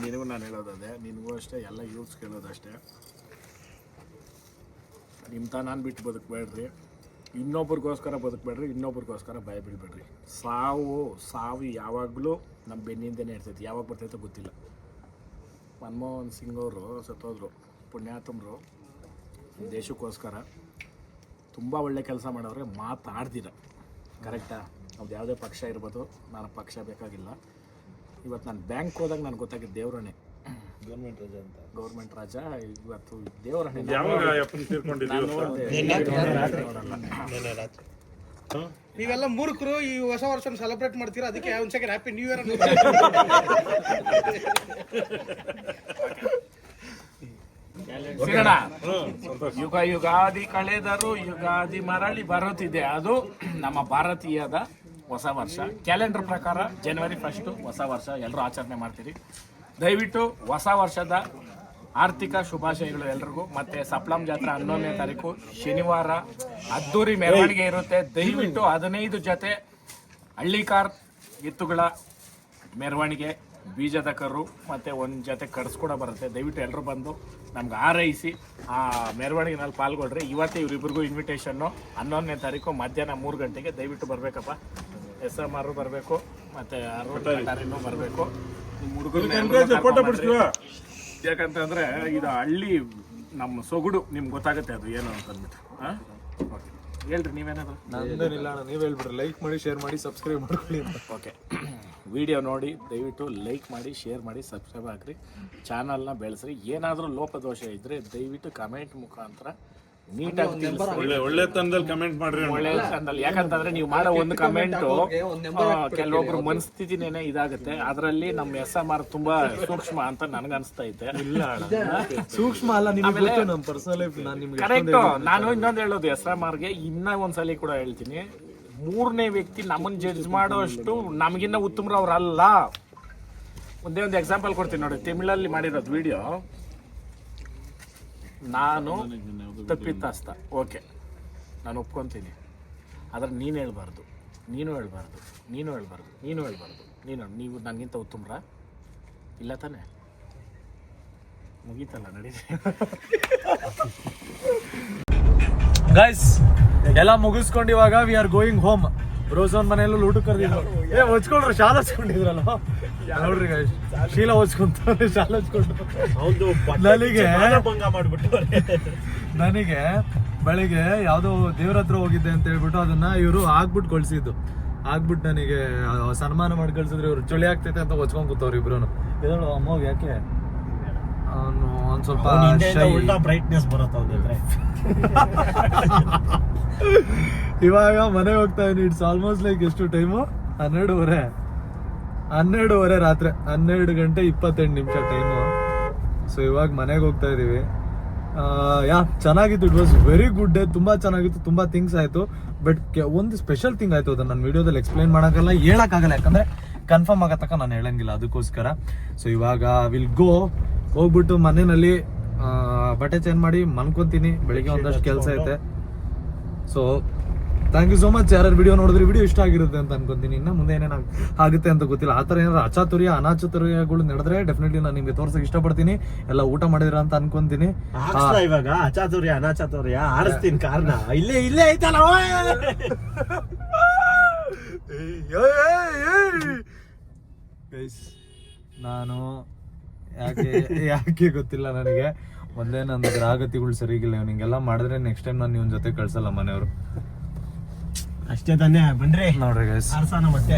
ನಿನಗೂ ನಾನು ಹೇಳೋದದೇ, ನಿನಗೂ ಅಷ್ಟೇ, ಎಲ್ಲ ಯೂತ್ಸ್ ಕೇಳೋದಷ್ಟೇ. ನಿಮ್ಮ ನಾನು ಬಿಟ್ಟು ಬದುಕಬೇಡ್ರಿ, ಇನ್ನೊಬ್ರಿಗೋಸ್ಕರ ಬದುಕಬೇಡ್ರಿ, ಇನ್ನೊಬ್ರಿಗೋಸ್ಕರ ಭಯ ಬೀಳ್ಬೇಡ್ರಿ. ಸಾವು ಯಾವಾಗಲೂ ನಮ್ಮ ಬೆನ್ನಿಂದನೇ ಇರ್ತೈತಿ. ಯಾವಾಗ ಬರ್ತೈತೆ ಗೊತ್ತಿಲ್ಲ. ಮನಮೋಹನ್ ಸಿಂಗ್ ಅವರು ಸತ್ತೋದ್ರು, ಪುಣ್ಯಾತಮರು. ದೇಶಕ್ಕೋಸ್ಕರ ತುಂಬ ಒಳ್ಳೆ ಕೆಲಸ ಮಾಡೋರೆ, ಮಾತಾಡ್ದಿರ. ಕರೆಕ್ಟಾ? ಅದು ಯಾವುದೇ ಪಕ್ಷ ಇರ್ಬೋದು, ನಾನು ಪಕ್ಷ ಬೇಕಾಗಿಲ್ಲ. ಇವತ್ತು ನಾನು ಬ್ಯಾಂಕ್ ಹೋದಾಗ ನನಗೆ ಗೊತ್ತಾಗಿದ್ದು ದೇವ್ರನೇ, ಗೌರ್ಮೆಂಟ್ ರಾಜ. ಇವತ್ತು ದೇವ್ರನೇ. ನೀವೆಲ್ಲ ಮೂರ್ಖರು ಈ ಹೊಸ ವರ್ಷ ಸೆಲೆಬ್ರೇಟ್ ಮಾಡ್ತೀರಾ, ಅದಕ್ಕೆ ಒಂದು second happy new year. Ugadi ಕಳೆದರು ಯುಗಾದಿ ಮರಳಿ ಬರುತ್ತಿದೆ. ಅದು ನಮ್ಮ ಭಾರತೀಯದ ಹೊಸ ವರ್ಷ. ಕ್ಯಾಲೆಂಡರ್ ಪ್ರಕಾರ ಜನವರಿ 1 ಹೊಸ ವರ್ಷ ಎಲ್ಲರೂ ಆಚರಣೆ ಮಾಡ್ತೀರಿ. ದಯವಿಟ್ಟು ಹೊಸ ವರ್ಷದ ಆರ್ಥಿಕ ಶುಭಾಶಯಗಳು ಎಲ್ರಿಗೂ. ಮತ್ತು ಸಪ್ಲಂ ಜಾತ್ರೆ 11ನೇ ತಾರೀಕು ಶನಿವಾರ ಅದ್ದೂರಿ ಮೆರವಣಿಗೆ ಇರುತ್ತೆ. ದಯವಿಟ್ಟು 15 ಜೊತೆ ಹಳ್ಳಿಕಾರ್ ಎತ್ತುಗಳ ಮೆರವಣಿಗೆ, ಬೀಜದ ಕರು ಮತ್ತು ಒಂದು ಜೊತೆ ಕಡ್ಸ್ ಕೂಡ ಬರುತ್ತೆ. ದಯವಿಟ್ಟು ಎಲ್ಲರೂ ಬಂದು ನಮ್ಗೆ ಹಾರೈಸಿ ಆ ಮೆರವಣಿಗೆನಲ್ಲಿ ಪಾಲ್ಗೊಳ್ರಿ. ಇವತ್ತೇ ಇವರಿಬ್ಬರಿಗೂ ಇನ್ವಿಟೇಷನ್ನು. 11ನೇ ತಾರೀಕು ಮಧ್ಯಾಹ್ನ 3 ಗಂಟೆಗೆ ದಯವಿಟ್ಟು ಬರಬೇಕಪ್ಪ. SMR ಬರಬೇಕು, ಮತ್ತು ಅರುಣ್ ಬರಬೇಕು. ಹುಡುಗರು ಯಾಕಂತಂದರೆ ಇದು ಹಳ್ಳಿ ನಮ್ಮ ಸೊಗಡು ನಿಮ್ಗೆ ಗೊತ್ತಾಗುತ್ತೆ ಅದು ಏನು ಅಂತ ಅಂದ್ಬಿಟ್ಟು. ಹಾಂ, ಓಕೆ, ಹೇಳ್ರಿ ನೀವೇನಾದ್ರು. ನಂದೇನಿಲ್ಲ ಅಣ್ಣ, ನೀವು ಹೇಳ್ಬಿಡ್ರಿ. ಲೈಕ್ ಮಾಡಿ, ಶೇರ್ ಮಾಡಿ, ಸಬ್ಸ್ಕ್ರೈಬ್ ಮಾಡ್ಕೊಳ್ಳಿ. ಓಕೆ, ವಿಡಿಯೋ ನೋಡಿ ದಯವಿಟ್ಟು ಲೈಕ್ ಮಾಡಿ, ಶೇರ್ ಮಾಡಿ, ಸಬ್ಸ್ಕ್ರೈಬ್ ಆಗಿರಿ, ಚಾನಲ್ನ ಬೆಳೆಸ್ರಿ. ಏನಾದರೂ ಲೋಪದೋಷ ಇದ್ದರೆ ದಯವಿಟ್ಟು ಕಮೆಂಟ್ ಮುಖಾಂತರ ನೀಟಾಗಿ ಒಳ್ಳೆ ತಂದಲ್ಲಿ ಕಮೆಂಟ್ ಮಾಡ್ರಿ. ಒಳ್ಳೆ ತಂದಲ್ಲಿ, ಯಾಕಂತಂದ್ರೆ ನೀವು ಮಾಡೋ ಒಂದು ಕಮೆಂಟು ಕೆಲವೊಬ್ರು ಮನಸ್ಥಿತಿನೇನೆ ಇದಾಗುತ್ತೆ. ಅದರಲ್ಲಿ ನಮ್ಮ SMR ತುಂಬಾ ಸೂಕ್ಷ್ಮ ಅಂತ ನನಗನ್ಸ್ತಾ ಐತೆ. ಇಲ್ಲ ಸೂಕ್ಷ್ಮ ಅಲ್ಲ, ನಿಮಗೆ ನಮ್ಮ ಪರ್ಸನಲ್ ಲೈಫ್ ನಾನು ನಿಮಗೆ ಕರೆಕ್ಟ್. ನಾನು ಇನ್ನೊಂದು ಹೇಳೋದು SMRಗೆ ಇನ್ನೂ ಒಂದ್ಸಲಿ ಕೂಡ ಹೇಳ್ತೀನಿ, 3ನೇ ವ್ಯಕ್ತಿ ನಮ್ಮನ್ನ ಜಡ್ಜ್ ಮಾಡೋ ಅಷ್ಟು ನಮಗಿನ್ನ ಉತ್ತಮರು ಅವ್ರಲ್ಲ. ಒಂದೇ ಒಂದು ಎಕ್ಸಾಂಪಲ್ ಕೊಡ್ತೀನಿ ನೋಡಿ. ತಮಿಳಲ್ಲಿ ಮಾಡಿರೋದು ವಿಡಿಯೋ, ನಾನು ತಪ್ಪಿತಸ್ಥ, ಓಕೆ, ನಾನು ಒಪ್ಕೊತೀನಿ. ಆದರೆ ನೀನು ಹೇಳ್ಬಾರ್ದು, ನೀವು ನನಗಿಂತ ಉತ್ತಮರ ಇಲ್ಲ ತಾನೆ? ಮುಗೀತಲ್ಲ ನಡಿ. ಗೈಸ್ ಎಲ್ಲ ಮುಗಿಸ್ಕೊಂಡು ಇವಾಗ ವಿ ಆರ್ ಗೋಯಿಂಗ್ ಹೋಮ್. ಬ್ರೋಸೋನ್ ಮನೆಯಲ್ಲೂ ಊಟ ಕರೆದಿದ್ರು. ಹೊಚ್ಕೊಳ್ರಿ, ಶಾಲ ಹಚ್ಕೊಂಡಿದ್ರಲ್ಲ ನೋಡ್ರಿ ಗೈಸ್, ಶೀಲ ಹೊಚ್ಕೊಂತಾರೆ, ಶಾಲ ಹಚ್ಕೊಂಡು. ನನಗೆ ಬೆಳಿಗ್ಗೆ ಯಾವುದೋ ದೇವ್ರ ಹತ್ರ ಹೋಗಿದ್ದೆ ಅಂತ ಹೇಳ್ಬಿಟ್ಟು ಅದನ್ನ ಇವರು ಆಗ್ಬಿಟ್ಟು ಕಳ್ಸಿದ್ದು. ಆಗ್ಬಿಟ್ಟು ನನಗೆ ಸನ್ಮಾನ ಮಾಡಿ ಕಳ್ಸಿದ್ರು. ಇವ್ರು ಚಳಿ ಆಗ್ತೈತೆ ಅಂತ ಹೊಚ್ಕೊಂಡ್ ಕೂತವ್ರು ಇಬ್ರು. ಇದಳು ಅಮ್ಮ ಯಾಕೆ ಅವನು ಒಂದ್ ಸ್ವಲ್ಪ ಬ್ರೈಟ್ನೆಸ್ ಬರುತ್ತೆ. ಇವಾಗ ಮನೆಗೆ ಹೋಗ್ತಾ ಇದೀನಿ. ಇಟ್ಸ್ ಆಲ್ಮೋಸ್ಟ್ ಲೈಕ್ ಎಷ್ಟು ಟೈಮು? 12:30 ರಾತ್ರಿ 12:28 ಟೈಮು. ಸೊ ಇವಾಗ ಮನೆಗೆ ಹೋಗ್ತಾ ಇದೀವಿ. ಚೆನ್ನಾಗಿತ್ತು. It was very good day. ತುಂಬಾ ಚೆನ್ನಾಗಿತ್ತು, ತುಂಬಾ ಥಿಂಗ್ಸ್ ಆಯ್ತು. ಬಟ್ ಒಂದು ಸ್ಪೆಷಲ್ ಥಿಂಗ್ ಆಯ್ತು, ಅದನ್ನ ನಾನು ವಿಡಿಯೋದಲ್ಲಿ ಎಕ್ಸ್ಪ್ಲೈನ್ ಮಾಡೋಕ್ಕಲ್ಲ, ಹೇಳಕ್ಕಾಗಲ್ಲ, ಯಾಕಂದ್ರೆ ಕನ್ಫರ್ಮ್ ಆಗತ್ತಕ ನಾನು ಹೇಳಂಗಿಲ್ಲ, ಅದಕ್ಕೋಸ್ಕರ. ಸೊ ಇವಾಗ ವಿಲ್ ಹೋಗ್ಬಿಟ್ಟು ಮನೆಯಲ್ಲಿ ಬಟ್ಟೆ ಚೇಂಜ್ ಮಾಡಿ ಮನ್ಕೊಂತೀನಿ. ಬೆಳಿಗ್ಗೆ ಒಂದಷ್ಟು ಕೆಲಸ ಐತೆ. So thank you so much. ಯಾರು ವಿಡಿಯೋ ನೋಡಿದ್ರೆ ವಿಡಿಯೋ ಇಷ್ಟ ಆಗಿರುತ್ತೆ ಅಂತ ಅನ್ಕೊಂತೀನಿ. ಇನ್ನು ಮುಂದೆ ಏನೇನು ಆಗುತ್ತೆ ಅಂತ ಗೊತ್ತಿಲ್ಲ. ಆ ಥರ ಏನಾದ್ರು ಅಚಾತುರ್ಯ ಅನಾಚಾತುರ್ಯಗಳು ನಡೆದ್ರೆ ಡೆಫಿನೆಟ್ಲಿ ನಾನು ನಿಮ್ಗೆ ತೋರ್ಸಕ್ಕೆ ಇಷ್ಟಪಡ್ತೀನಿ. ಎಲ್ಲ ಊಟ ಮಾಡಿದ್ರ ಅಂತ ಅನ್ಕೊಂತೀನಿ. ಇವಾಗ ಅಚಾತುರ್ಯ ಅನಾಚಾತುರ್ಯ ಆಡಿಸ್ತೀನಿ ಕಾರಣ ಇಲ್ಲೇ ಐತಲ್ಲ. ನಾನು ಯಾಕೆ ಗೊತ್ತಿಲ್ಲ ನನಗೆ. ಒಂದೇ ನನ್ನ ಗ್ರಹಗತಿಗಳು ಸರಿಗಿಲ್ಲ. ನಿಂಗೆಲ್ಲ ಮಾಡಿದ್ರೆ ನೆಕ್ಸ್ಟ್ ಟೈಮ್ ನಾನು ಇವನ್ ಜೊತೆ ಕಳ್ಸಲ್ಲ ಮನೆಯವರು. ಅಷ್ಟೇ ತಾನೇ. ಬನ್ರಿ ನೋಡ್ರಿ ಗೈಸ್, ಮತ್ತೆ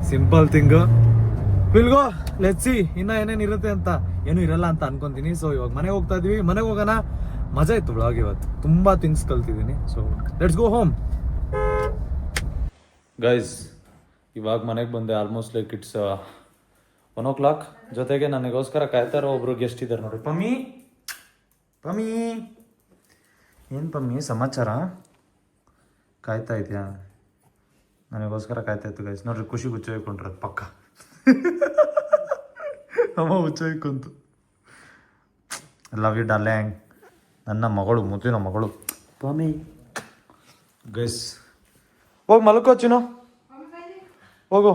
simple thing. Will go, let's see ಇನ್ನ ಏನೇನ್ ಇರುತ್ತೆ ಅಂತ. ಏನು ಇರಲ್ಲ ಅಂತ ಅನ್ಕೊಂತೀನಿ. ಸೊ ಇವಾಗ ಮನೆಗೆ ಹೋಗ್ತಾ ಇದೀವಿ. ಮನೆಗೆ ಹೋಗೋಣ. ಮಜಾ ಇತ್ತು ಬ್ಲಾಗ್ ಇವತ್ತು. ತುಂಬಾ ಥಿಂಗ್ಸ್ ಕಲ್ತಿದ್ದೀನಿ. So let's go home. Guys ಇವಾಗ ಮನೆಗೆ ಬಂದೆ. Almost like it's 1 o'clock. ಜೊತೆಗೆ ನನಗೋಸ್ಕರ ಕಾಯ್ತಾ ಇರೋ ಒಬ್ರು ಗೆಸ್ಟ್ ಇದ್ದಾರೆ ನೋಡಿ. ಪಮ್ಮಿ ಏನು ಪಮ್ಮಿ ಸಮಾಚಾರ? ಕಾಯ್ತಾ ಇದೆಯಾ? ನನಗೋಸ್ಕರ ಕಾಯ್ತಾ ಇತ್ತು ಗೈಸ್. ನೋಡ್ರಿ, ಖುಷಿ ಹುಚ್ಚೋಯ್ಕೊಂಡ್ರೆ ಪಕ್ಕ. ಅಮ್ಮ ಹುಚ್ಚೋಯ್ಕೊಂತು. Love you darling. ನನ್ನ ಮಗಳು, ಮುತ್ತಿನ ಮಗಳು ಪಮ್ಮಿ. ಗೈಸ್ ಹೋಗಿ ಮಲ್ಕೋ ಚಿನ್ನು, ಹೋಗು.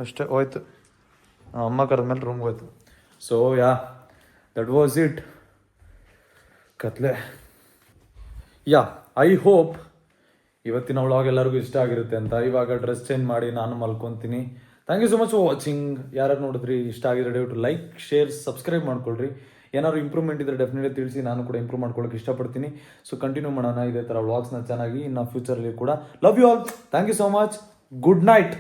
ಅಷ್ಟೇ ಹೋಯ್ತು. ಅಮ್ಮ ಕರೆದ್ಮೇಲೆ ರೂಮ್ಗೆ ಹೋಯ್ತು. So that was it. ಕತ್ಲೆ. ಐ ಹೋಪ್ ಇವತ್ತಿನ ವ್ಲಾಗ್ ಎಲ್ಲರಿಗೂ ಇಷ್ಟ ಆಗಿರುತ್ತೆ ಅಂತ. ಇವಾಗ ಡ್ರೆಸ್ ಚೇಂಜ್ ಮಾಡಿ ನಾನು ಮಲ್ಕೊತೀನಿ. Thank you so much for watching. ಯಾರು ನೋಡಿದ್ರಿ, ಇಷ್ಟ ಆಗಿದ್ರೆ ದಯವಿಟ್ಟು ಲೈಕ್, ಶೇರ್, ಸಬ್ಸ್ಕ್ರೈಬ್ ಮಾಡ್ಕೊಳ್ರಿ. ಏನಾದ್ರು ಇಂಪ್ರೂವ್ಮೆಂಟ್ ಇದ್ರೆ ಡೆಫಿನೆಟ್ಲಿ ತಿಳಿಸಿ. ನಾನು ಕೂಡ ಇಂಪ್ರೂವ್ ಮಾಡ್ಕೊಳ್ಳೋಕೆ ಇಷ್ಟಪಡ್ತೀನಿ. ಸೊ ಕಂಟಿನ್ಯೂ ಮಾಡೋಣ ಇದೇ ಥರ ವ್ಲಾಗ್ಸ್ನ ಚೆನ್ನಾಗಿ ಇನ್ನು ಫ್ಯೂಚರಲ್ಲಿ ಕೂಡ. Love you all. Thank you so much. Good night.